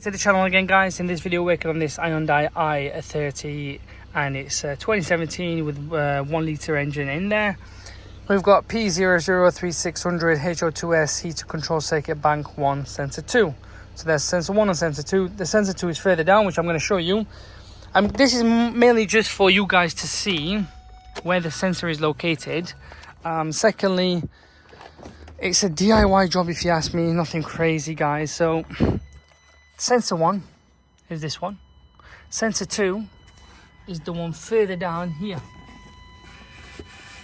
To the channel again, guys. In this video, working on this Hyundai i30, and it's 2017 with 1 litre engine in there. We've got P003600 HO2s heater control circuit bank 1 sensor 2. So there's sensor 1 and sensor 2. The sensor 2 is further down, which I'm going to show you. This is mainly just for you guys to see where the sensor is located. Secondly, it's a DIY job if you ask me, nothing crazy, guys. So sensor 1 is this one. Sensor 2 is the one further down here.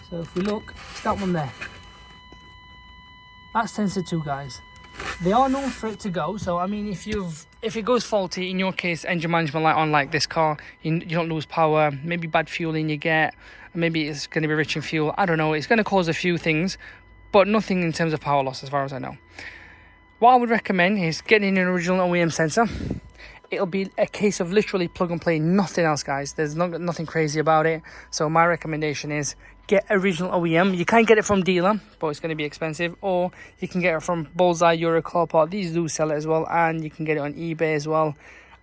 So if we look, it's that one there. That's sensor 2, guys. They are known for it to go. So I mean, if it goes faulty, in your case, engine management light on like this car, you don't lose power, maybe bad fueling you get, maybe it's going to be rich in fuel, I don't know, it's going to cause a few things, but nothing in terms of power loss as far as I know. What I would recommend is getting an original OEM sensor. It'll be a case of literally plug and play, nothing else, guys. There's nothing crazy about it. So my recommendation is get original OEM. You can get it from dealer, but it's going to be expensive, or you can get it from Bullseye, Euroclopart. These do sell it as well, and you can get it on eBay as well.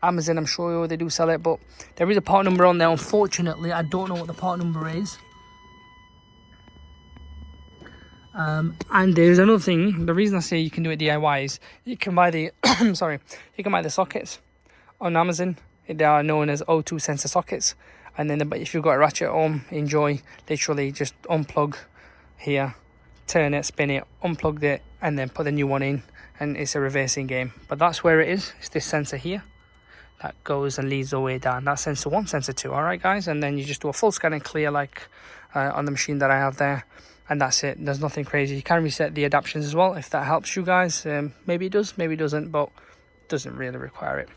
Amazon, I'm sure they do sell it, but there is a part number on there. Unfortunately, I don't know what the part number is. And there's another thing. The reason I say you can do it DIY is you can buy the sorry, you can buy the sockets on Amazon. They are known as O2 sensor sockets, and then if you've got a ratchet at home, enjoy. Literally just unplug here, turn it, spin it, unplug it, and then put the new one in, and it's a reversing game. But that's where it is. It's this sensor here that goes and leads the way down. That's sensor 1, sensor 2. All right, guys, and then you just do a full scan and clear like on the machine that I have there. And that's it. There's nothing crazy. You can reset the adaptions as well if that helps you guys. Maybe it does, maybe it doesn't, but doesn't really require it.